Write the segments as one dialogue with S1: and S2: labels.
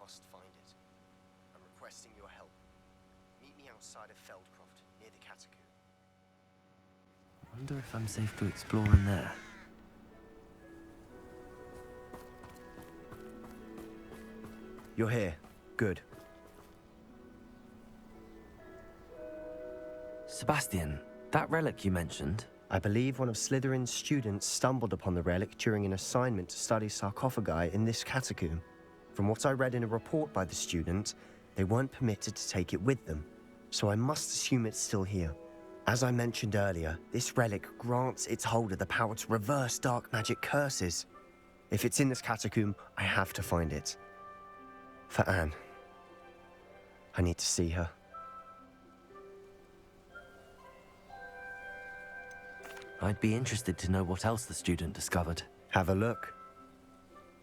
S1: must find it. I'm requesting your help. Meet me outside of Feldcroft, near the catacomb.
S2: I wonder if I'm safe to explore in there.
S1: You're here. Good.
S2: Sebastian, that relic you mentioned.
S1: I believe one of Slytherin's students stumbled upon the relic during an assignment to study sarcophagi in this catacomb. From what I read in a report by the student, they weren't permitted to take it with them, so I must assume it's still here. As I mentioned earlier, this relic grants its holder the power to reverse dark magic curses. If it's in this catacomb, I have to find it. For Anne. I need to see her.
S2: I'd be interested to know what else the student discovered.
S1: Have a look.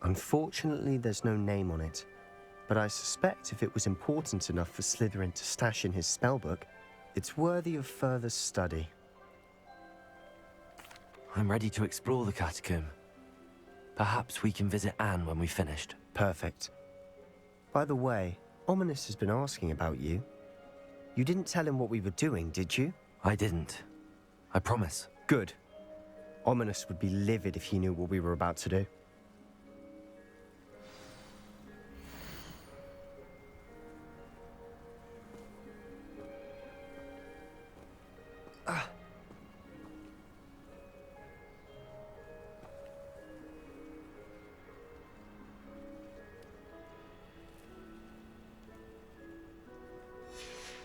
S1: Unfortunately, there's no name on it, but I suspect if it was important enough for Slytherin to stash in his spellbook, it's worthy of further study.
S2: I'm ready to explore the catacomb. Perhaps we can visit Anne when we've finished.
S1: Perfect. By the way, Ominous has been asking about you. You didn't tell him what we were doing, did you?
S2: I didn't. I promise.
S1: Good. Ominous would be livid if he knew what we were about to do.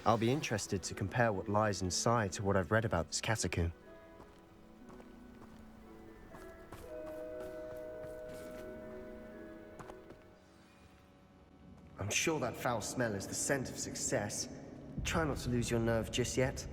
S1: I'll be interested to compare what lies inside to what I've read about this catacomb. I'm sure that foul smell is the scent of success. Try not to lose your nerve just yet.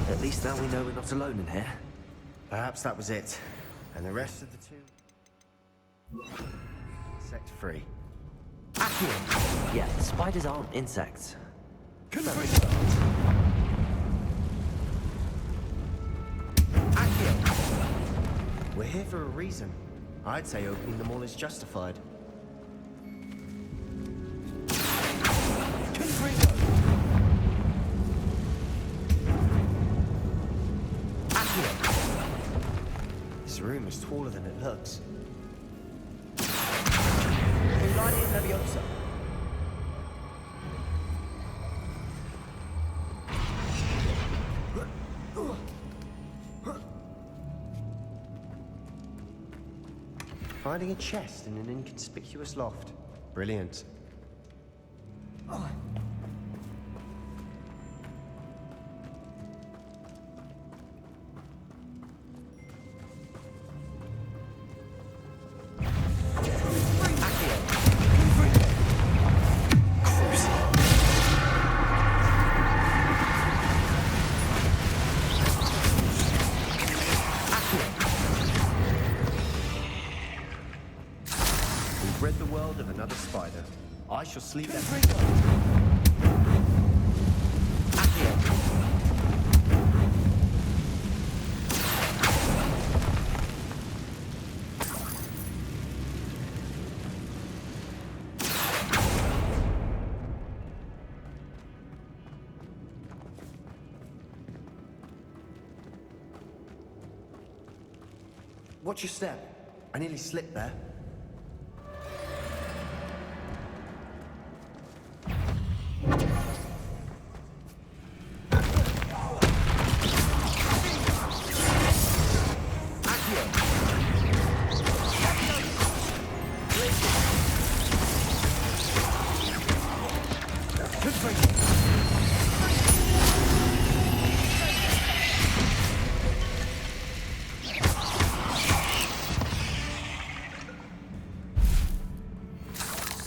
S2: At least now we know we're not alone in here.
S1: Perhaps that was it. And the rest of the two... Insect free.
S2: Accio! Yeah, spiders aren't insects.
S1: We're here for a reason. I'd say opening them all is justified. This room is taller than it looks. Finding a chest in an inconspicuous loft. Brilliant. Rid the world of another spider. I shall sleep there. Watch your step. I nearly slipped there.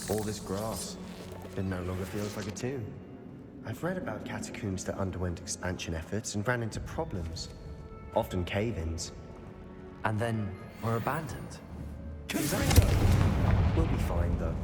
S1: All this grass. It no longer feels like a tomb. I've read about catacombs that underwent expansion efforts and ran into problems. Often cave-ins.
S2: And then were abandoned.
S1: Exactly. We'll be fine, though.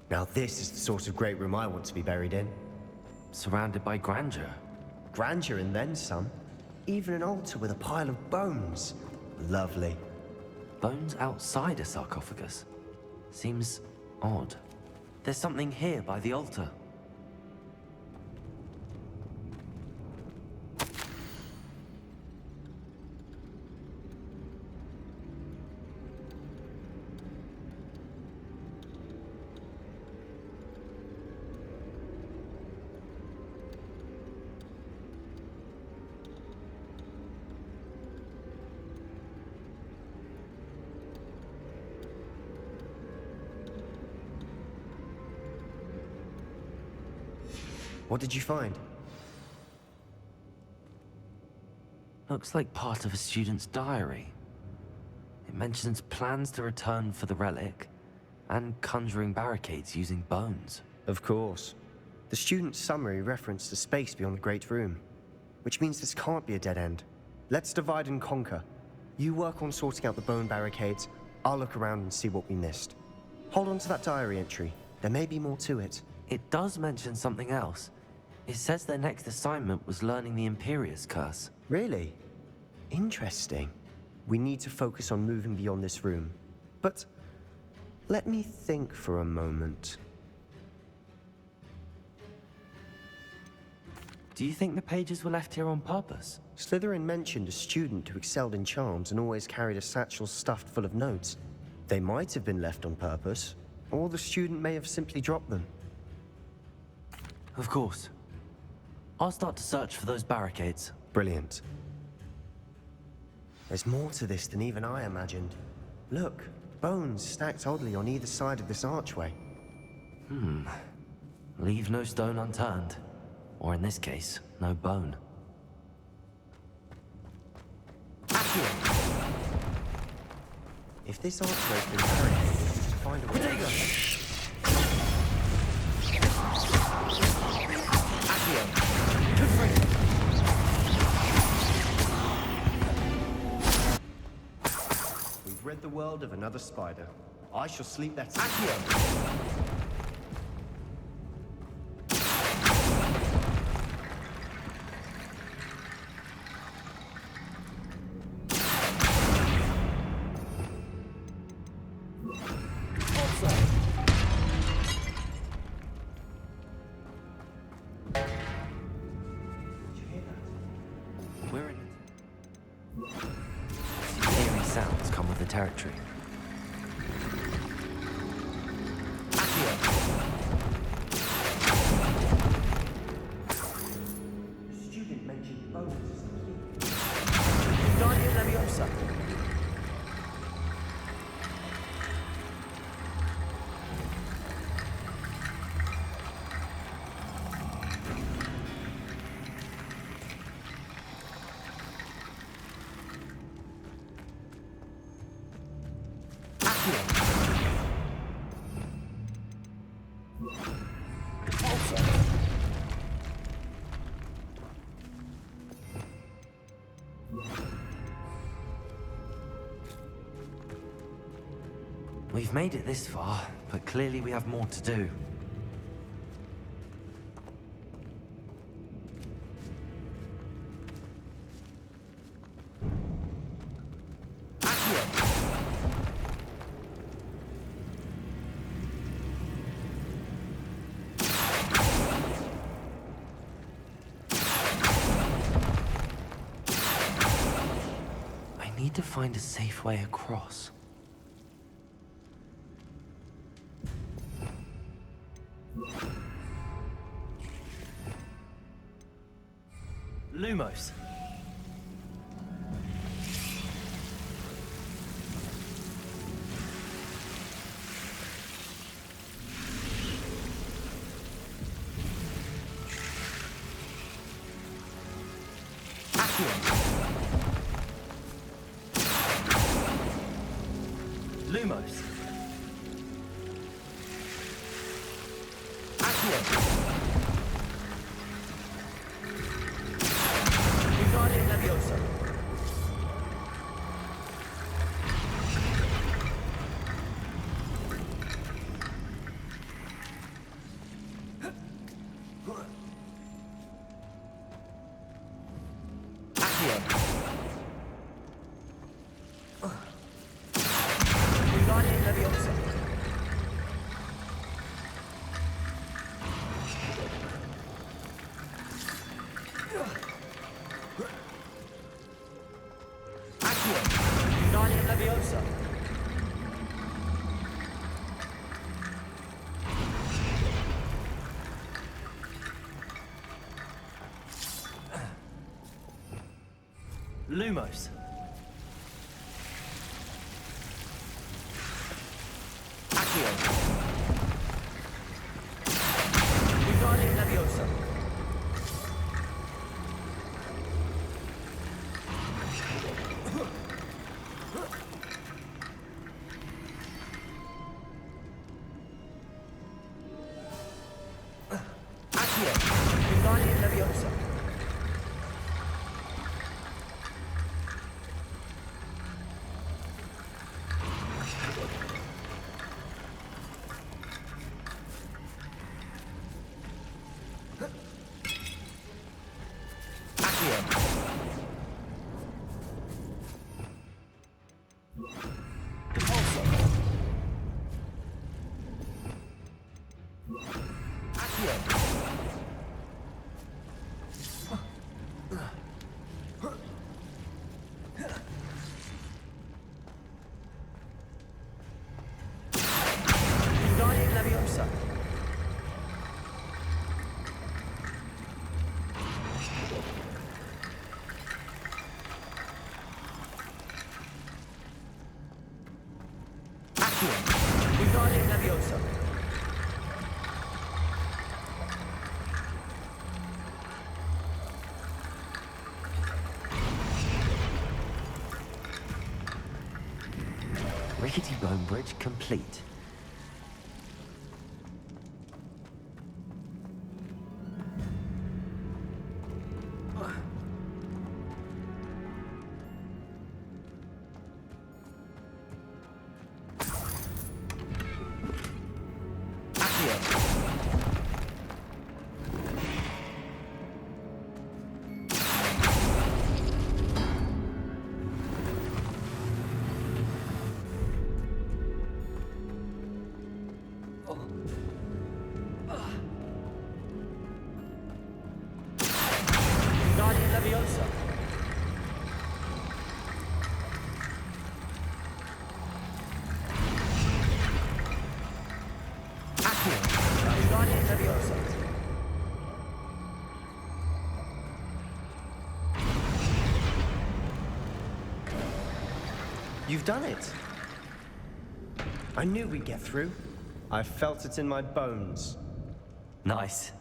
S1: Now this is the sort of great room I want to be buried in.
S2: Surrounded by grandeur.
S1: Grandeur and then some. Even an altar with a pile of bones. Lovely.
S2: Bones outside a sarcophagus. Seems odd. There's something here by the altar.
S1: What did you find?
S2: Looks like part of a student's diary. It mentions plans to return for the relic and conjuring barricades using bones.
S1: Of course. The student's summary referenced the space beyond the Great Room, which means this can't be a dead end. Let's divide and conquer. You work on sorting out the bone barricades, I'll look around and see what we missed. Hold on to that diary entry. There may be more to it.
S2: It does mention something else. It says their next assignment was learning the Imperius Curse.
S1: Really? Interesting. We need to focus on moving beyond this room. But let me think for a moment.
S2: Do you think the pages were left here on purpose?
S1: Slytherin mentioned a student who excelled in charms and always carried a satchel stuffed full of notes. They might have been left on purpose, or the student may have simply dropped them.
S2: Of course. I'll start to search for those barricades.
S1: Brilliant. There's more to this than even I imagined. Look, bones stacked oddly on either side of this archway.
S2: Leave no stone unturned. Or in this case, no bone.
S1: Accio! If this archway's been barricaded, we need to find a way. Accio! We've rid the world of another spider. I shall sleep better. Accio!
S2: We're in it. Eerie sounds come with the territory.
S1: The student mentioned bones as the key. Guardian Leviosa.
S2: We've made it this far, but clearly we have more to do. I need to find a safe way across.
S1: Lumos. Lumos. Accio. Wingardium Leviosa. Accio. Wingardium Leviosa. Accio. Wingardium Leviosa. Lumos. Accio. Wingardium Leviosa. Accio. Wingardium Leviosa. Accio. Impulso. Accio. Wingardium Leviosa. Accio. Wingardium Leviosa.
S2: Rickety bone bridge complete.
S1: Accio. Wingardium Leviosa. Accio. Wingardium Leviosa. You've done it. I knew we'd get through. I felt it in my bones.
S2: Nice.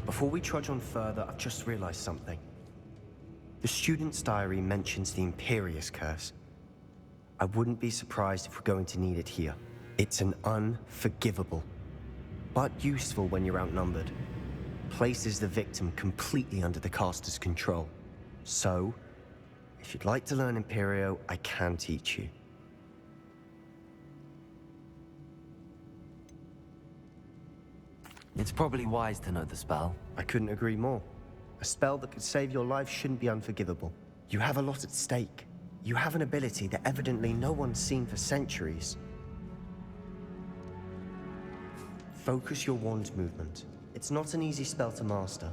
S1: Before we trudge on further, I've just realized something. The student's diary mentions the Imperious Curse. I wouldn't be surprised if we're going to need it here. It's an unforgivable, but useful when you're outnumbered. Places the victim completely under the caster's control. So, if you'd like to learn Imperio, I can teach you.
S2: It's probably wise to know the spell.
S1: I couldn't agree more. A spell that could save your life shouldn't be unforgivable. You have a lot at stake. You have an ability that evidently no one's seen for centuries. Focus your wand movement. It's not an easy spell to master.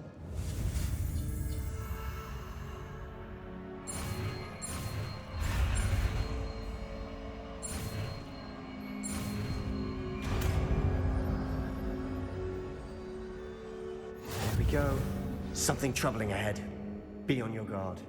S1: go. Something troubling ahead. Be on your guard.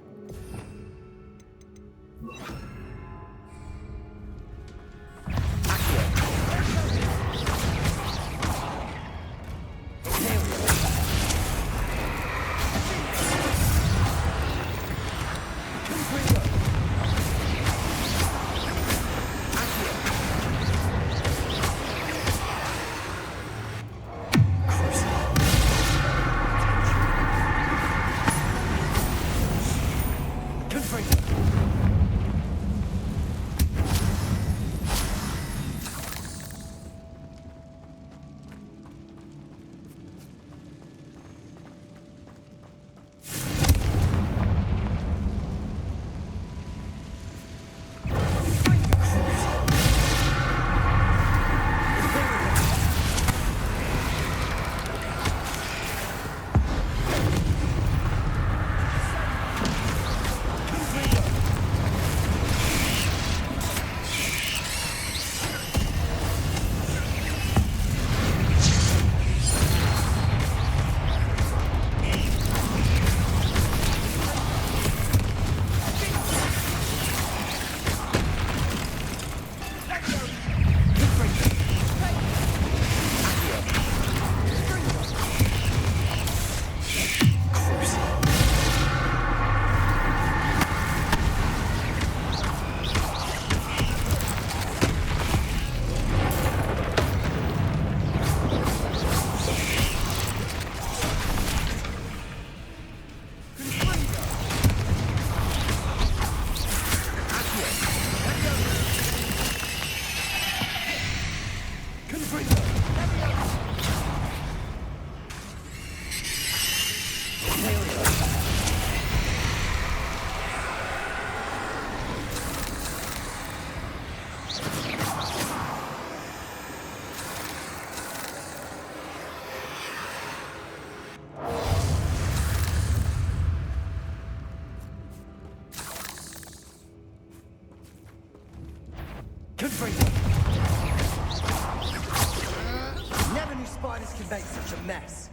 S1: Never knew spiders could make such a mess.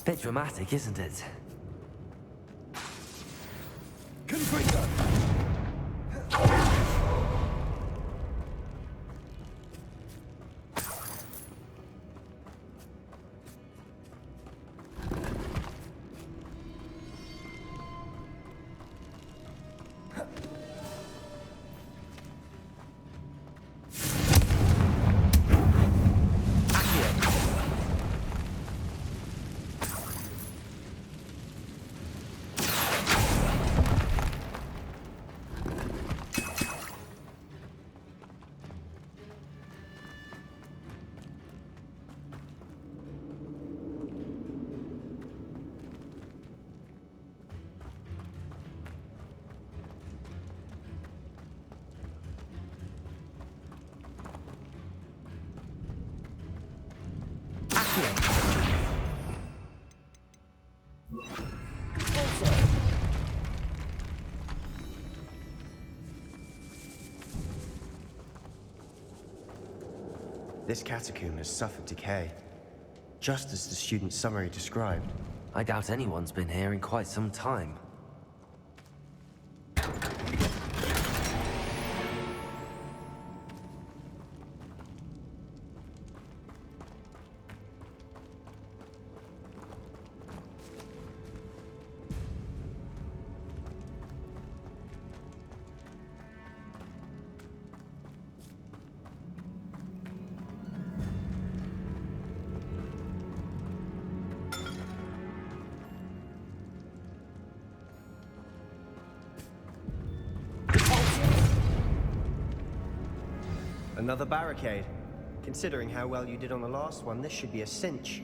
S2: Bit dramatic, isn't it?
S1: Confringo! This catacomb has suffered decay, just as the student's summary described.
S2: I doubt anyone's been here in quite some time.
S1: Another barricade. Considering how well you did on the last one, this should be a cinch.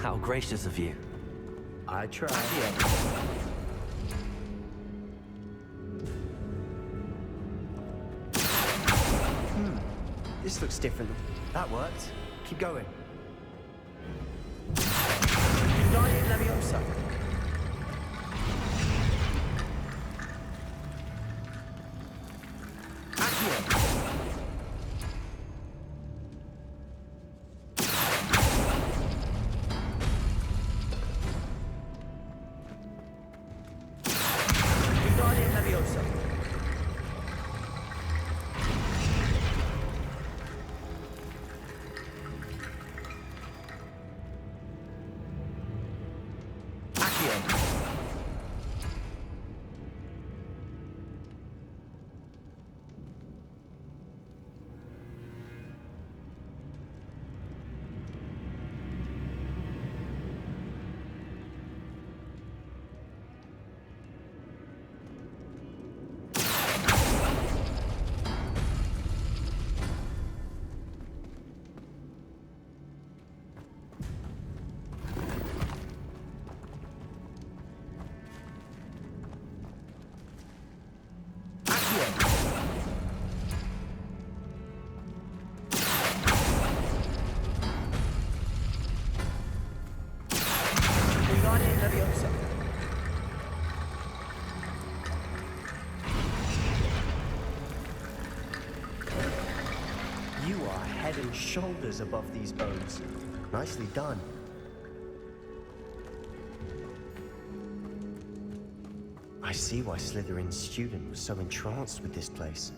S2: How gracious of you.
S1: I tried. This looks different. That worked. Keep going. United Leviosa. shoulders above these bones. Nicely done. I see why Slytherin's student was so entranced with this place.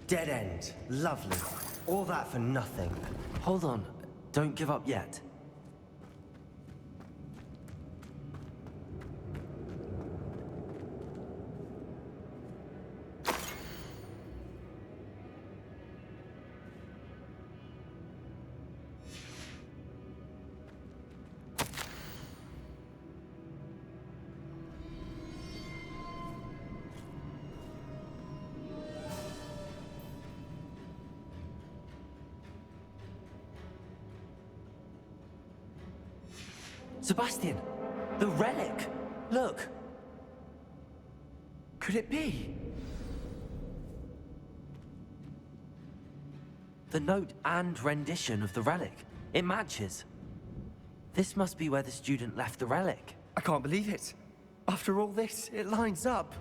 S1: Dead end. Lovely. All that for nothing.
S2: Hold on. Don't give up yet. Sebastian! The relic! Look! Could it be? The note and rendition of the relic. It matches. This must be where the student left the relic.
S1: I can't believe it. After all this, it lines up.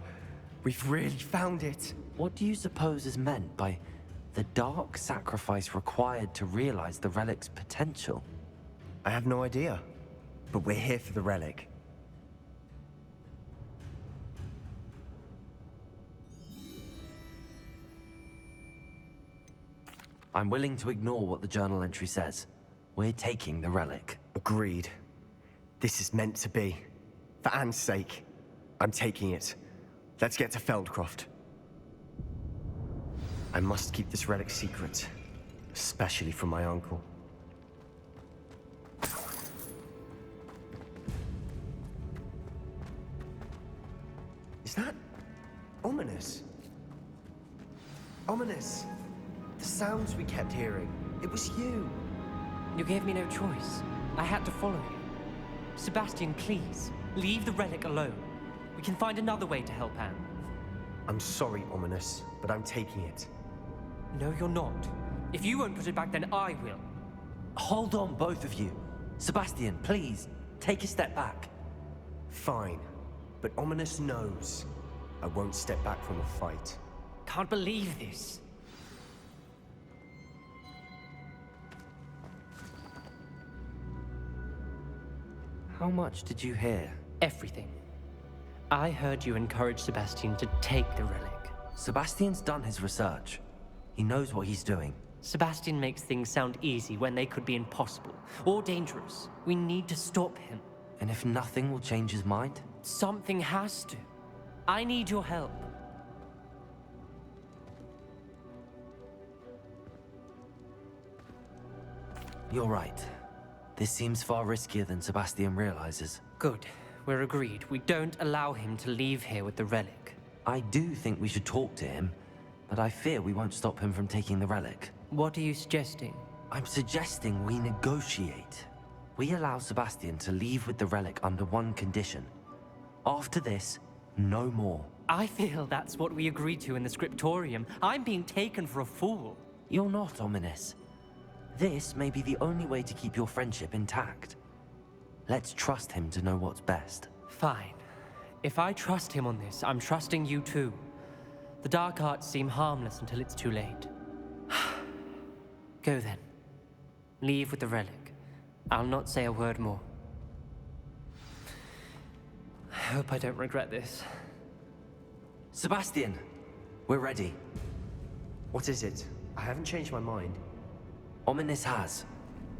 S1: We've really found it.
S2: What do you suppose is meant by the dark sacrifice required to realize the relic's potential?
S1: I have no idea. But we're here for the relic.
S2: I'm willing to ignore what the journal entry says. We're taking the relic.
S1: Agreed. This is meant to be. For Anne's sake, I'm taking it. Let's get to Feldcroft. I must keep this relic secret, especially from my uncle. Is that ominous? Ominous. The sounds we kept hearing. It was you.
S3: You gave me no choice. I had to follow you. Sebastian, please, leave the relic alone. We can find another way to help Anne.
S1: I'm sorry, Ominous, but I'm taking it.
S3: No, you're not. If you won't put it back, then I will.
S2: Hold on, both of you. Sebastian, please, take a step back.
S1: Fine. But Ominous knows I won't step back from a fight.
S3: Can't believe this.
S2: How much did you hear?
S3: Everything. I heard you encourage Sebastian to take the relic.
S2: Sebastian's done his research. He knows what he's doing.
S3: Sebastian makes things sound easy when they could be impossible or dangerous. We need to stop him.
S2: And if nothing will change his mind?
S3: Something has to. I need your help.
S2: You're right. This seems far riskier than Sebastian realizes.
S3: Good. We're agreed. We don't allow him to leave here with the relic.
S2: I do think we should talk to him, but I fear we won't stop him from taking the relic.
S3: What are you suggesting?
S2: I'm suggesting we negotiate. We allow Sebastian to leave with the relic under one condition. After this, no more.
S3: I feel that's what we agreed to in the scriptorium. I'm being taken for a fool.
S2: You're not, Ominous. This may be the only way to keep your friendship intact. Let's trust him to know what's best.
S3: Fine. If I trust him on this, I'm trusting you too. The dark arts seem harmless until it's too late. Go then. Leave with the relic. I'll not say a word more. I hope I don't regret this.
S2: Sebastian, we're ready.
S1: What is it? I haven't changed my mind.
S2: Ominous has.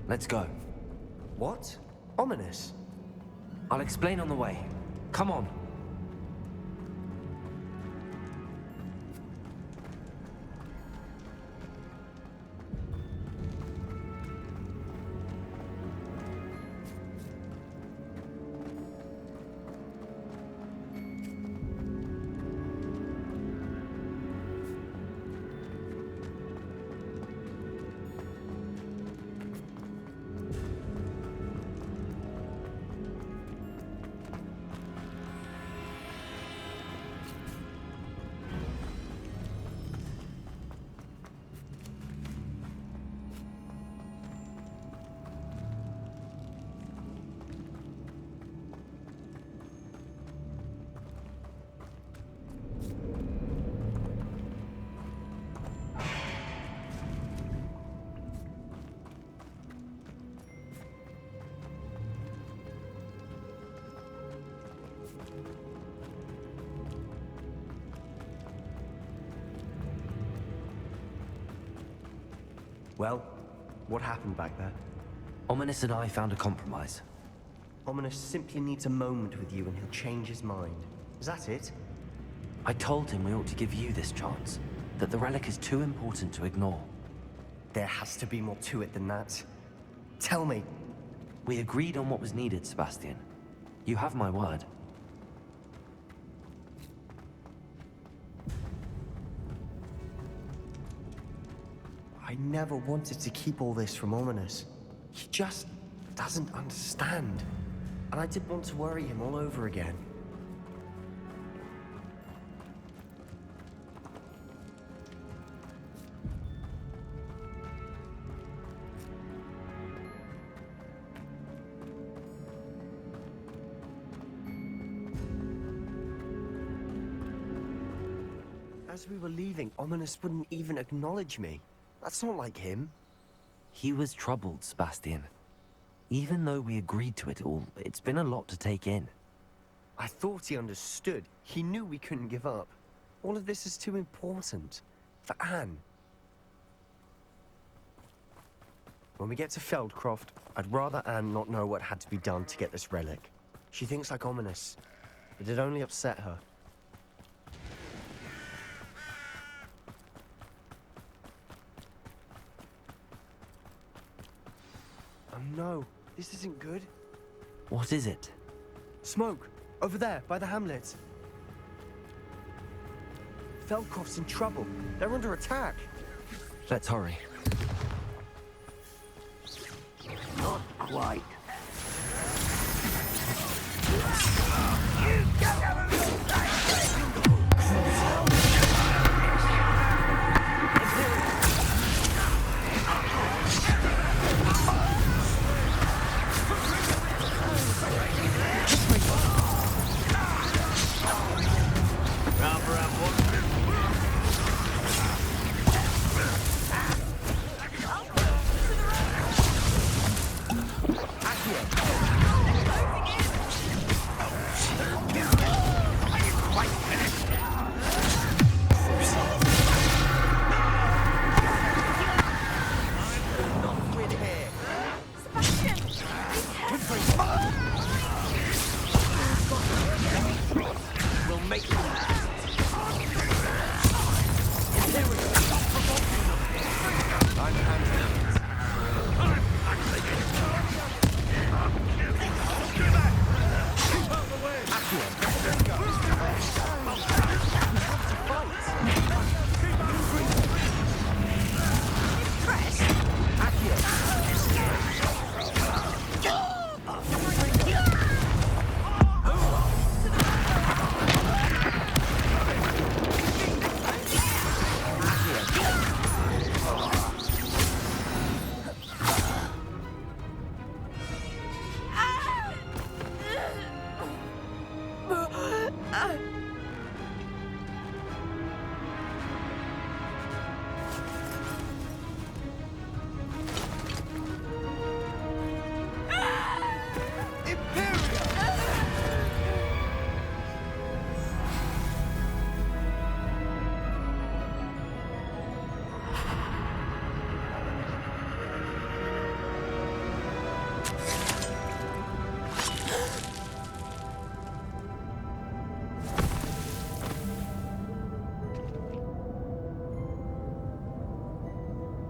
S2: Let's go.
S1: What? Ominous?
S2: I'll explain on the way. Come on.
S1: Well, what happened back there?
S2: Ominous and I found a compromise.
S1: Ominous simply needs a moment with you and he'll change his mind. Is that it?
S2: I told him we ought to give you this chance, that the relic is too important to ignore.
S1: There has to be more to it than that. Tell me.
S2: We agreed on what was needed, Sebastian. You have my word.
S1: I never wanted to keep all this from Ominous. He just doesn't understand. And I didn't want to worry him all over again. As we were leaving, Ominous wouldn't even acknowledge me. That's not like him.
S2: He was troubled, Sebastian. Even though we agreed to it all, it's been a lot to take in.
S1: I thought he understood. He knew we couldn't give up. All of this is too important. For Anne. When we get to Feldcroft, I'd rather Anne not know what had to be done to get this relic. She thinks like Ominous. It'd only upset her. Oh no, this isn't good.
S2: What is it?
S1: Smoke! Over there, by the hamlet. Feldcroft's in trouble. They're under attack.
S2: Let's hurry.
S4: Not quite.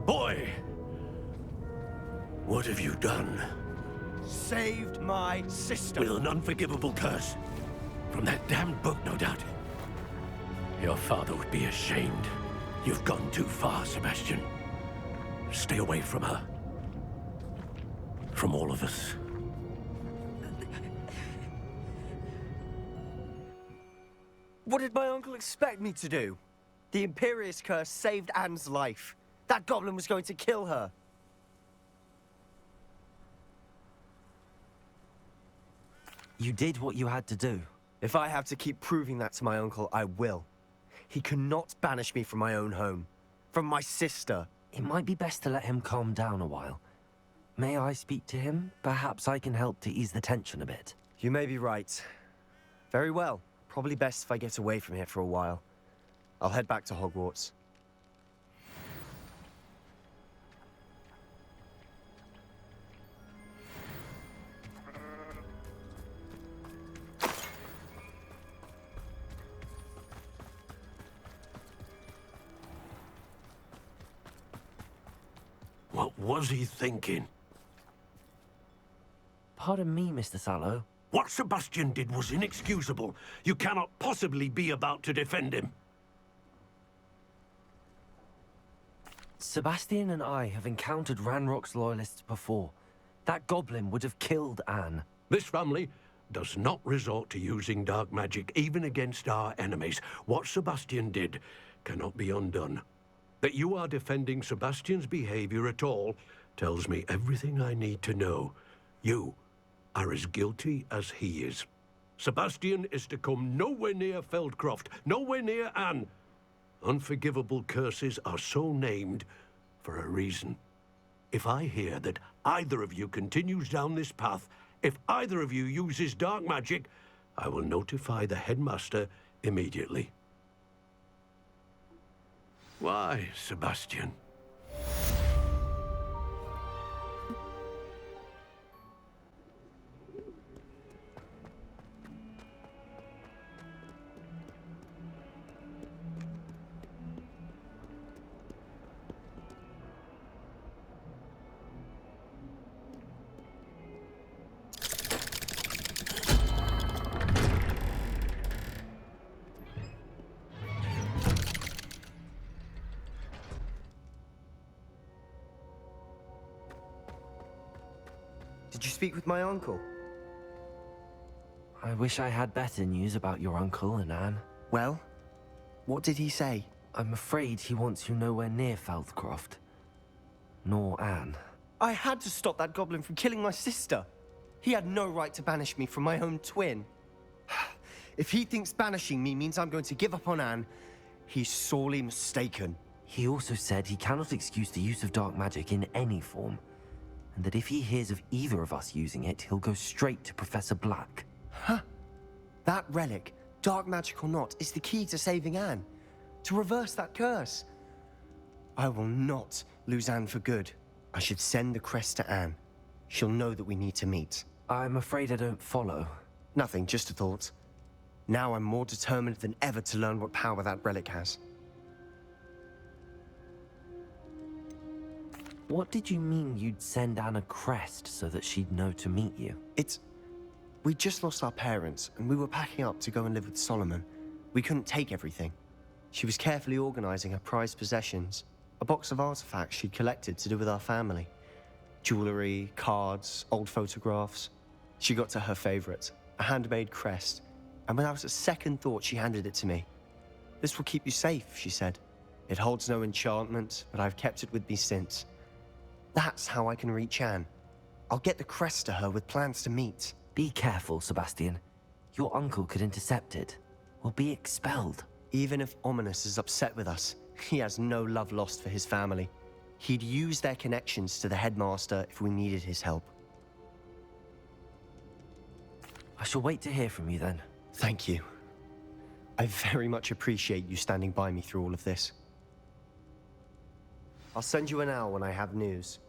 S4: Boy! What have you done?
S1: Saved my sister.
S4: With an unforgivable curse. From that damned book, no doubt. Your father would be ashamed. You've gone too far, Sebastian. Stay away from her. From all of us.
S1: What did my uncle expect me to do? The Imperious curse saved Anne's life. That goblin was going to kill her.
S2: You did what you had to do.
S1: If I have to keep proving that to my uncle, I will. He cannot banish me from my own home. From my sister.
S2: It might be best to let him calm down a while. May I speak to him? Perhaps I can help to ease the tension a bit.
S1: You may be right. Very well. Probably best if I get away from here for a while. I'll head back to Hogwarts.
S4: What was he thinking?
S2: Pardon me, Mr. Sallow.
S4: What Sebastian did was inexcusable. You cannot possibly be about to defend him.
S2: Sebastian and I have encountered Ranrock's loyalists before. That goblin would have killed Anne.
S4: This family does not resort to using dark magic, even against our enemies. What Sebastian did cannot be undone. That you are defending Sebastian's behavior at all tells me everything I need to know. You are as guilty as he is. Sebastian is to come nowhere near Feldcroft, nowhere near Anne. Unforgivable curses are so named for a reason. If I hear that either of you continues down this path, if either of you uses dark magic, I will notify the headmaster immediately. Why, Sebastian?
S1: Did you speak with my uncle?
S2: I wish I had better news about your uncle and Anne.
S1: Well, what did he say?
S2: I'm afraid he wants you nowhere near Feldcroft. Nor Anne.
S1: I had to stop that goblin from killing my sister. He had no right to banish me from my own twin. If he thinks banishing me means I'm going to give up on Anne, he's sorely mistaken.
S2: He also said he cannot excuse the use of dark magic in any form, and that if he hears of either of us using it, he'll go straight to Professor Black.
S1: Huh? That relic, dark magic or not, is the key to saving Anne. To reverse that curse. I will not lose Anne for good. I should send the crest to Anne. She'll know that we need to meet.
S2: I'm afraid I don't follow.
S1: Nothing, just a thought. Now I'm more determined than ever to learn what power that relic has.
S2: What did you mean you'd send Anne a crest so that she'd know to meet you?
S1: We just lost our parents, and we were packing up to go and live with Solomon. We couldn't take everything. She was carefully organizing her prized possessions, a box of artifacts she'd collected to do with our family. Jewelry, cards, old photographs. She got to her favorite, a handmade crest, and without a second thought, she handed it to me. "This will keep you safe," she said. "It holds no enchantment, but I've kept it with me since. That's how I can reach Anne. I'll get the crest to her with plans to meet."
S2: Be careful, Sebastian. Your uncle could intercept it. will be expelled.
S1: Even if Ominous is upset with us, he has no love lost for his family. He'd use their connections to the headmaster if we needed his help.
S2: I shall wait to hear from you then.
S1: Thank you. I very much appreciate you standing by me through all of this. I'll send you an owl when I have news.